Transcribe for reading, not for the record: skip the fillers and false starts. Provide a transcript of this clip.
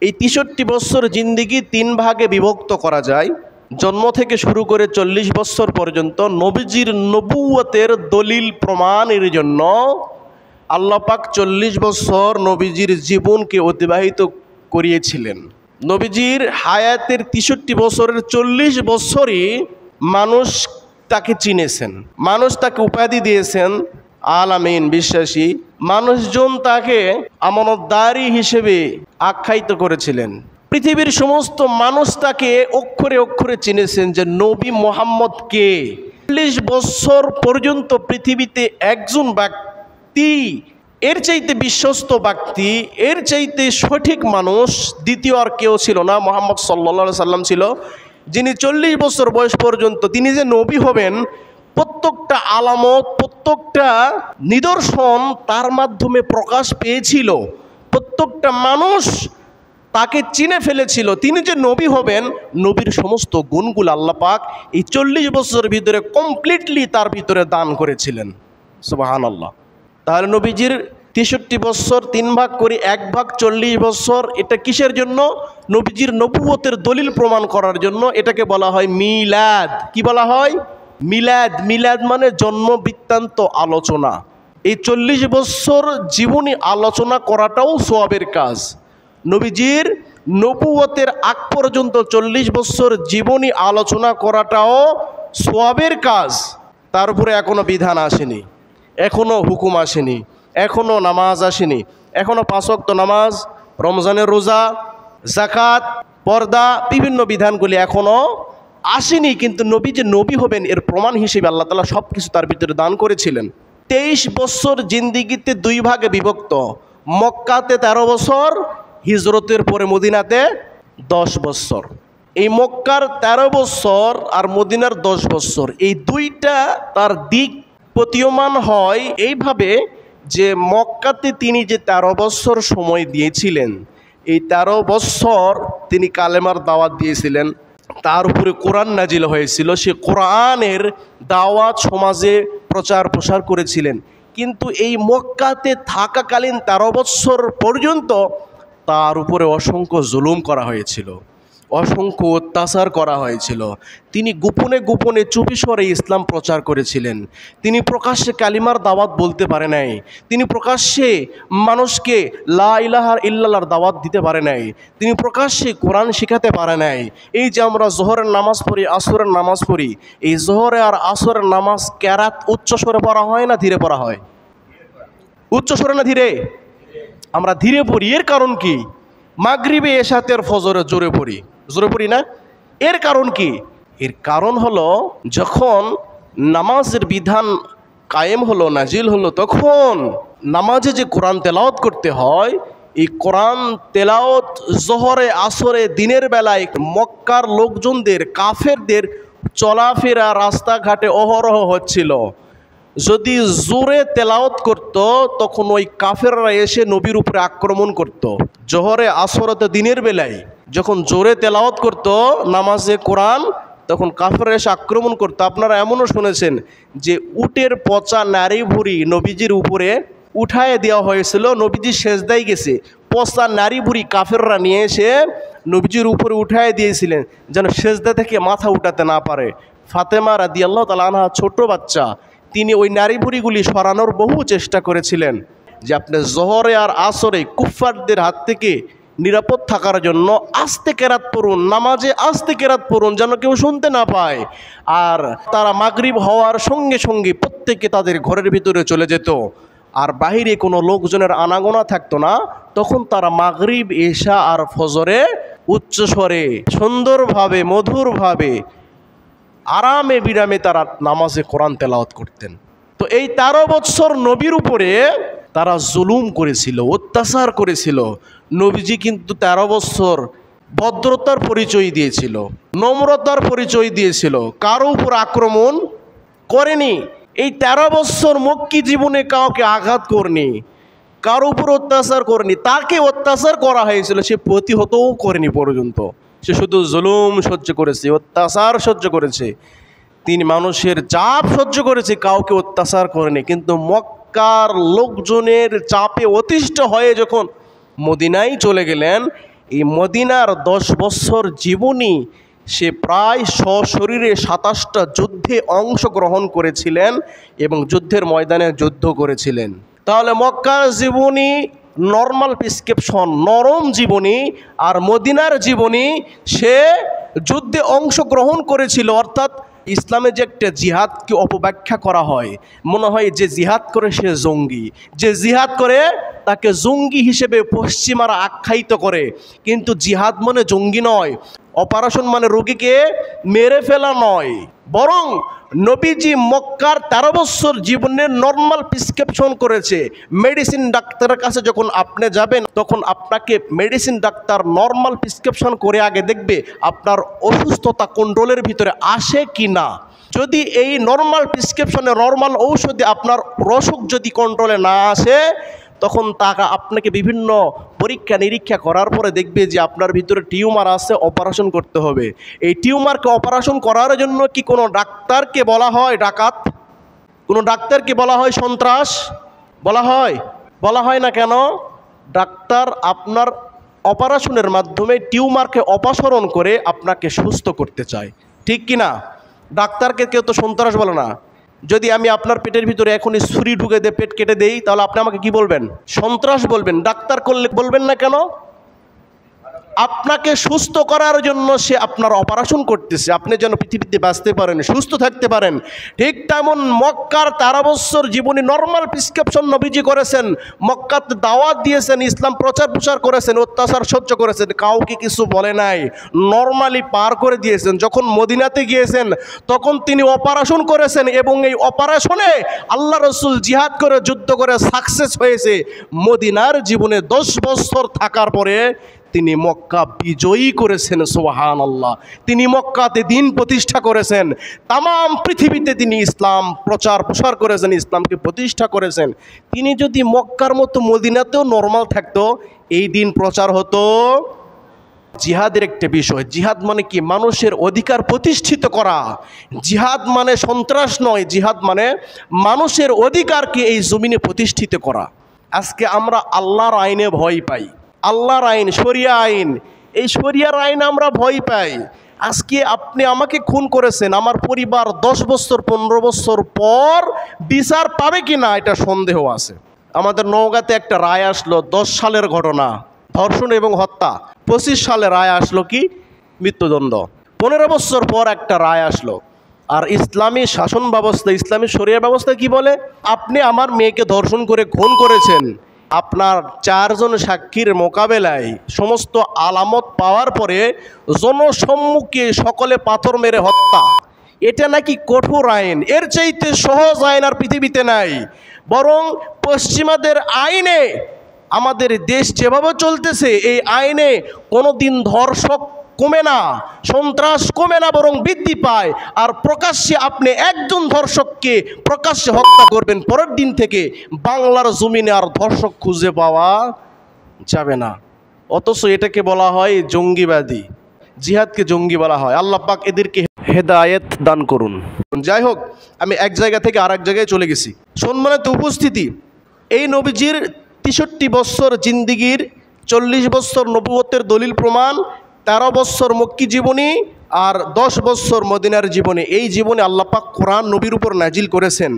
এই ৬৩ বছর জিন্দিগি ৩ ভাগে বিভক্ত করা যায়। জন্ম থেকে শুরু করে ৪০ বছর পর্যন্ত নবীজির নবুয়তের দলিল প্রমাণের জন্য আল্লাহ পাক ৪০ বছর নবীজির জীবনকে অতিবাহিত করিয়েছিলেন। নবীজির হায়াতের ৬৩ বছরের ৪০ বছরই মানুষ তাকে চিনেছেন, মানুষ তাকে উপাধি দিয়েছেন আল আমিন, বিশ্বাসী। মানুষজন তাকে আমানতদারি হিসেবে আখ্যায়িত করেছিলেন। পৃথিবীর সমস্ত মানুষ তাকে অক্ষরে অক্ষরে চিনেছেন যে নবী মোহাম্মদ কে। ৪০ বছর পর্যন্ত পৃথিবীতে একজন ব্যক্তি, এর চাইতে বিশ্বস্ত ব্যক্তি, এর চাইতে সঠিক মানুষ দ্বিতীয় আর কেউ ছিল না। মুহাম্মদ সাল্লাল্লাহু আলাইহি সাল্লাম ছিল যিনি ৪০ বছর বয়স পর্যন্ত তিনি যে নবী হবেন, প্রত্যেকটা আলামত, প্রত্যেকটা নিদর্শন তার মাধ্যমে প্রকাশ পেয়েছিল। প্রত্যেকটা মানুষ তাকে চিনে ফেলেছিল। তিনি যে নবী হবেন, নবীর সমস্ত গুণগুলো আল্লাহ পাক এই ৪০ বছরের ভিতরে কমপ্লিটলি তার ভিতরে দান করেছিলেন। সুবহানাল্লাহ। তাহলে নবীজির ৬৩ বছর ৩ ভাগ করি, ১ ভাগ ৪০ বছর, এটা কিসের জন্য? নবীজির নবুয়তের দলিল প্রমাণ করার জন্য। এটাকে বলা হয় মিলাদ। কি বলা হয়? মিলাদ। মিলাদ মানে জন্ম বৃত্তান্ত আলোচনা। এই ৪০ বছর জীবনী আলোচনা করাটাও সওয়াবের কাজ। নবীজির নবুয়তের আগ পর্যন্ত ৪০ বছর জীবনী আলোচনা করাটাও সওয়াবের কাজ। তার উপরে এখনো বিধান আসেনি, এখনো হুকুম আসেনি, এখনো নামাজ আসেনি, এখনো ৫ ওয়াক্ত নামাজ, রমজানের রোজা, যাকাত, পর্দা, বিভিন্ন বিধানগুলি এখনো আসেনি। কিন্তু নবী যে নবী হবেন এর প্রমাণ হিসেবে আল্লাহ তাআলা সব কিছু তার ভিতরে দান করেছিলেন। ২৩ বছর জিন্দিগিতে ২ ভাগে বিভক্ত। মক্কাতে ১৩ বছর, হিজরতের পরে মদিনাতে ১০ বছর। এই মক্কার ১৩ বছর আর মদিনার ১০ বছর, এই দুইটা তার দিক প্রতীয়মান হয় এইভাবে যে মক্কাতে তিনি যে ১৩ বছর সময় দিয়েছিলেন, এই ১৩ বছর তিনি কালেমার দাওয়াত দিয়েছিলেন, তার উপরে কোরআন নাজিল হয়েছিল, সে কোরআনের দাওয়াত সমাজে প্রচার প্রসার করেছিলেন। কিন্তু এই মক্কাতে থাকাকালীন ১৩ বছর পর্যন্ত তার উপরে অসংখ্য জুলুম করা হয়েছিল, অসংখ্য অত্যাচার করা হয়েছিল। তিনি গোপনে গোপনে চুপিসরে ইসলাম প্রচার করেছিলেন। তিনি প্রকাশ্যে কালিমার দাওয়াত বলতে পারে নাই, তিনি প্রকাশ্যে মানুষকে লা ইলাহা ইল্লাল্লাহর দাওয়াত দিতে পারে নাই, তিনি প্রকাশ্যে কোরআন শেখাতে পারে নাই। এই যে আমরা জোহরের নামাজ পড়ি, আসরের নামাজ পড়ি, এই জোহরে আর আসরের নামাজ কেরাত উচ্চস্বরে পড়া হয় না ধীরে পড়া হয়? উচ্চস্বরে না ধীরে? আমরা ধীরে পড়ি। এর কারণ কি? মাগরিবে, এশাতের, ফজরে জোরে পড়ি, জোরে পড়ি না? এর কারণ কি? এর কারণ হলো যখন নামাজের বিধান কায়েম হলো, নাজিল হলো, তখন নামাজে যে কোরআন তেলাওয়াত করতে হয়, এই কোরআন তেলাওয়াত জোহরে, আসরে, দিনের বেলায় মক্কার লোকজনদের, কাফেরদের চলাফেরা রাস্তাঘাটে অহরহ হচ্ছিল। যদি জোরে তেলাওয়াত করত তখন ওই কাফেররা এসে নবীর উপরে আক্রমণ করত। জোহরে, আসরতে, দিনের বেলায় যখন জোরে তেলাওয়াত করত নামাজে কোরআন, তখন কাফেররা এসে আক্রমণ করতো। আপনারা এমনও শুনেছেন যে উটের পচা নারী ভুঁড়ি নবীজির উপরে উঠায় দেওয়া হয়েছিল। নবীজি সেজদায় গেছে, পচা নারী ভুঁড়ি কাফেররা নিয়ে এসে নবীজির উপরে উঠায় দিয়েছিলেন যেন সেজদা থেকে মাথা উঠাতে না পারে। ফাতেমা রাদিয়াল্লাহু তাআলা আনহা, ছোট বাচ্চা, তিনি ওই নারী ভুঁড়িগুলি সরানোর বহু চেষ্টা করেছিলেন যে আপনি জোহরে আর আসরে কুফফারদের হাত থেকে নিরাপদ থাকার জন্য আস্তে কেরাত পড়ুন, নামাজে আস্তে কেরাত পড়ুন যেন কেউ শুনতে না পায়। আর তারা মাগরিব হওয়ার সঙ্গে সঙ্গে প্রত্যেকে তাদের ঘরের ভিতরে চলে যেত, আর বাহিরে কোনো লোকজনের আনাগোনা থাকতো না। তখন তারা মাগরিব, এশা আর ফজরে উচ্চস্বরে, সুন্দরভাবে, মধুরভাবে, আরামে বিরামে তারা নামাজে কোরআন তেলাওয়াত করতেন। তো এই ১৩ বছর নবীর উপরে তারা জুলুম করেছিল, অত্যাচার করেছিল। নবীজি কিন্তু ১৩ বছর ভদ্রতার পরিচয় দিয়েছিল, নম্রতার পরিচয় দিয়েছিল, কারো উপর আক্রমণ করেনি। এই ১৩ বছর মক্কি জীবনে কাউকে আঘাত করেনি, কারো উপর অত্যাচার করেনি। তাকে অত্যাচার করা হয়েছিল, সে প্রতিহতও করেনি পর্যন্ত। সে শুধু জুলুম সহ্য করেছে, অত্যাচার সহ্য করেছে, তিনি মানুষের চাপ সহ্য করেছে, কাউকে অত্যাচার করেনি। কিন্তু মক্কার লোকজনের চাপে অতিষ্ঠ হয়ে যখন মদিনায় চলে গেলেন, এই মদিনার 10 বছর জীবনী সে প্রায় সশরীরে 27টা যুদ্ধে অংশগ্রহণ করেছিলেন এবং যুদ্ধের ময়দানে যুদ্ধ করেছিলেন। তাহলে মক্কার জীবনী নর্মাল প্রেসক্রিপশন, নরম জীবনী, আর মদিনার জীবনী সে যুদ্ধে অংশগ্রহণ করেছিল। অর্থাৎ ইসলামে যে একটা জিহাদকে অপব্যাখ্যা করা হয়, মনে হয় যে জিহাদ করে সে জঙ্গি, যে জিহাদ করে তাকে জঙ্গি হিসেবে পশ্চিমারা আখ্যায়িত করে। কিন্তু জিহাদ মানে জঙ্গি নয়, অপারেশন মানে রোগীকে মেরে ফেলা নয়, বরং নবীজি মক্কার 13 বছর জীবনের নর্মাল প্রেসক্রিপশন করেছে। মেডিসিন ডাক্তারের কাছে যখন আপনি যাবেন, তখন আপনাকে মেডিসিন ডাক্তার নর্মাল প্রেসক্রিপশন করে আগে দেখবে আপনার অসুস্থতা কন্ট্রোলের ভিতরে আসে কি না। যদি এই নর্মাল প্রেসক্রিপশনে, নর্মাল ঔষধে আপনার অসুখ যদি কন্ট্রোলে না আসে, তখন তাকে আপনাকে বিভিন্ন পরীক্ষা নিরীক্ষা করার পরে দেখবে যে আপনার ভিতরে টিউমার আছে, অপারেশন করতে হবে। এই টিউমারকে অপারেশন করার জন্য কি কোনো ডাক্তারকে বলা হয় ডাকাত? কোনো ডাক্তারকে বলা হয় সন্ত্রাস? বলা হয় না কেন? ডাক্তার আপনার অপারেশনের মাধ্যমে টিউমারকে অপসারণ করে আপনাকে সুস্থ করতে চায়, ঠিক কি না? ডাক্তারকে কেউ তো সন্ত্রাস বলে না। যদি আমি আপনার পেটের ভিতরে এখনই ছুরি ঢুকে দিয়ে পেট কেটে দেই, তাহলে আপনি আমাকে কি বলবেন? সন্ত্রাস বলবেন। ডাক্তার করলে বলবেন না কেন? আপনাকে সুস্থ করার জন্য সে আপনার অপারেশন করতেছে, আপনি যেন পৃথিবীতে বাঁচতে পারেন, সুস্থ থাকতে পারেন। ঠিক তেমন মক্কার 13 বছর জীবনী নর্মাল প্রেসক্রিপশন নবীজি করেছেন। মক্কাতে দাওয়াত দিয়েছেন, ইসলাম প্রচার প্রসার করেছেন, অত্যাচার সহ্য করেছেন, কাউকে কিছু বলে নাই, নর্মালি পার করে দিয়েছেন। যখন মদিনাতে গিয়েছেন তখন তিনি অপারেশন করেছেন এবং এই অপারেশনে আল্লাহ রসুল জিহাদ করে যুদ্ধ করে সাকসেস হয়েছে। মদিনার জীবনে 10 বছর থাকার পরে তিনি মক্কা বিজয়ী করেছেন। সুবহানাল্লাহ। তিনি মক্কাতে দিন প্রতিষ্ঠা করেছেন, তামাম পৃথিবীতে তিনি ইসলাম প্রচার প্রসার করেছেন, ইসলামকে প্রতিষ্ঠা করেছেন। তিনি যদি মক্কার মতো মদিনাতেও নরমাল থাকতো, এই দিন প্রচার হতো। জিহাদের একটা বিষয়, জিহাদ মানে কি? মানুষের অধিকার প্রতিষ্ঠিত করা। জিহাদ মানে সন্ত্রাস নয়, জিহাদ মানে মানুষের অধিকারকে এই জমিনে প্রতিষ্ঠিত করা। আজকে আমরা আল্লাহর আইনে ভয় পাই, আল্লাহর আইন, শরিয়া আইন, এই শরিয়ার আইন আমরা ভয় পাই। আজকে আপনি আমাকে খুন করেছেন, আমার পরিবার 10 বছর 15 বছর পর বিচার পাবে কি না এটা সন্দেহ আছে। আমাদের নওগাঁতে একটা রায় আসলো, 10 সালের ঘটনা, ধর্ষণ এবং হত্যা। 25 সালে রায় আসলো কি? মৃত্যুদণ্ড। 15 বছর পর একটা রায় আসলো। আর ইসলামী শাসন ব্যবস্থা, ইসলামী শরিয়া ব্যবস্থা কি বলে? আপনি আমার মেয়েকে ধর্ষণ করে খুন করেছেন, আপনার 4 জন সাক্ষীর মোকাবেলায় সমস্ত আলামত পাওয়ার পরে জনসম্মুখে সকলে পাথর মেরে হত্যা। এটা নাকি কঠোর আইন, এর চাইতে সহজ আইন আর পৃথিবীতে নাই। বরং পশ্চিমাদের আইনে, আমাদের দেশ যেভাবে চলতেছে এই আইনে কোনো দিন ধর্ষক কমে না, সন্ত্রাস কমে না, বরং বৃদ্ধি পায়। আর প্রকাশ্যে আপনি একজন ধর্ষককে প্রকাশ্যে হত্যা করবেন, পরের দিন থেকে বাংলার জমিনে আর ধর্ষক খুঁজে পাওয়া যাবে না। অথচ এটাকে বলা হয় জঙ্গিবাদী, জিহাদকে জঙ্গি বলা হয়। আল্লাহ পাক এদেরকে হেদায়েত দান করুন। যাই হোক, আমি এক জায়গা থেকে আর এক জায়গায় চলে গেছি। সম্মানিত উপস্থিতি, এই নবীজির 63 বছর জিন্দিগির, 40 বছর নবুয়তের দলিল প্রমাণ, 13 বছর মক্কি জীবনী আর 10 বছর মদিনার জীবনী, এই জীবনে আল্লাহ পাক কোরআন নবীর উপর নাজিল করেছেন।